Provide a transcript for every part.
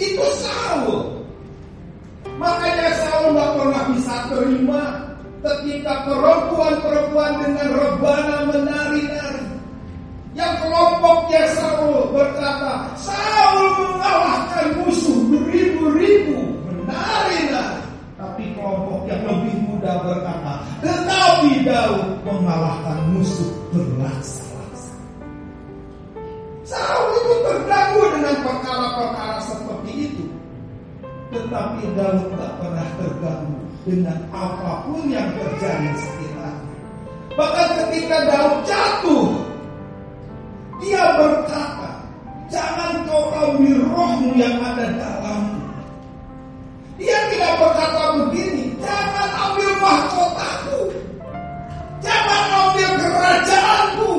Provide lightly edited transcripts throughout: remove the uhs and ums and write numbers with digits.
Itu Saul. Makanya Saul gak pernah bisa terima ketika perempuan-perempuan dengan rebana menari-nari. Yang kelompoknya Saul berkata, Saul mengalahkan musuh beribu-ribu menari-nari. Tapi kelompok yang lebih muda berkata, tetapi Daud mengalahkan musuh berlaksa-laksa. Saul itu terganggu dengan perkara-perkara seperti itu. Tetapi Daud tak pernah terganggu dengan apapun yang terjadi sekitarnya. Bahkan ketika Daud jatuh, dia berkata, jangan kau ambil rohmu yang ada dalammu. Dia tidak berkata begini, jangan ambil mahkotaku, jangan ambil kerajaanku.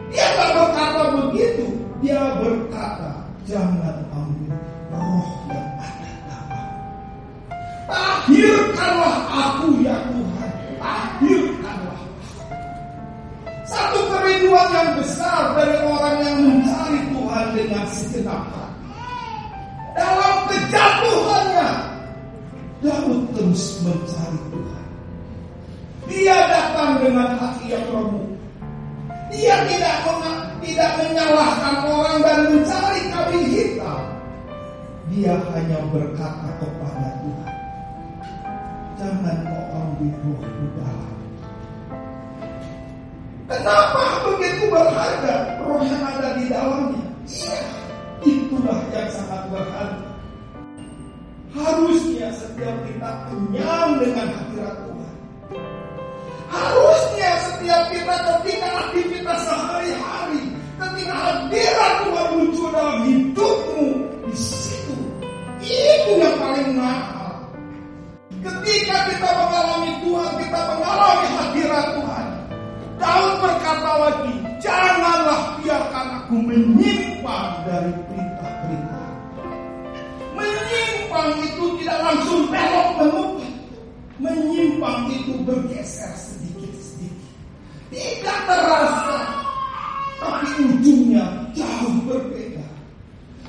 Dia tak berkata begitu. Dia berkata, jangan ambil roh yang ada dalammu. Akhirkanlah aku ya Tuhan, akhirkanlah aku. Satu kerinduan yang besar dari orang yang mencari Tuhan dengan segenap hati. Dalam kejatuhannya, Daud terus mencari Tuhan. Dia datang dengan hati yang remuk. Dia tidak menyalahkan orang dan mencari kambing hitam. Dia hanya berkata kepada Tuhan, jangan kau ambil rohmu dalam. Kenapa begitu berharga roh yang ada di dalamnya? Iya, itulah yang sangat berharga. Harusnya setiap kita kenyang dengan hadirat Tuhan. Harusnya setiap kita ketika aktivitas sehari-hari, ketika hadirat Tuhan muncul dalam hidupmu, di situ itu yang paling mahal. Ketika kita mengalami Tuhan, kita mengalami hadirat Tuhan. Daud berkata lagi, janganlah biarkan aku menyimpang dari perintah-perintah. Menyimpang itu tidak langsung belok menumpang. Menyimpang itu bergeser sedikit-sedikit. Tidak terasa, tapi ujungnya jauh berbeda.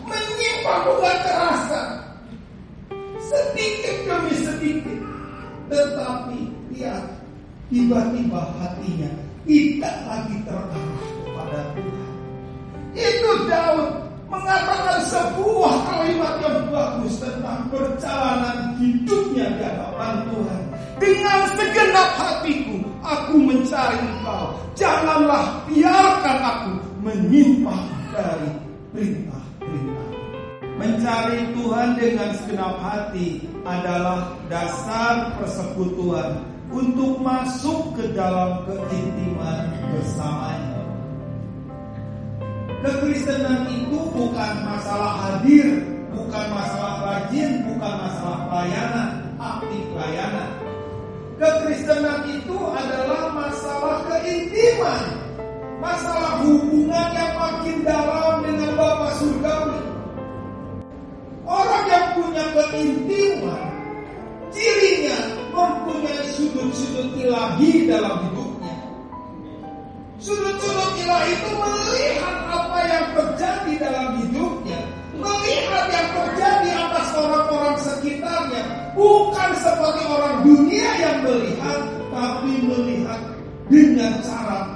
Menyimpang bukan terasa, sedikit demi sedikit. Tetapi lihat, tiba-tiba hatinya tidak lagi terarah kepada Tuhan. Itu Daud mengatakan sebuah kalimat yang bagus tentang perjalanan hidupnya di hadapan Tuhan. Dengan segenap hatiku aku mencari Engkau, janganlah biarkan aku menyimpang dari perintah-perintah. Mencari Tuhan dengan segenap hati adalah dasar persekutuan untuk masuk ke dalam keintiman bersamanya. Kekristenan itu bukan masalah hadir, bukan masalah rajin, bukan masalah pelayanan, aktif pelayanan. Kekristenan itu adalah masalah keintiman, masalah hubungan yang makin dalam dengan Bapa Surgawi. Orang yang punya keintiman, cirinya mempunyai sudut-sudut ilahi dalam hidupnya. Sudut-sudut ilahi itu melihat apa yang terjadi dalam hidupnya, melihat yang terjadi atas orang-orang sekitarnya, bukan seperti orang dunia yang melihat, tapi melihat dengan cara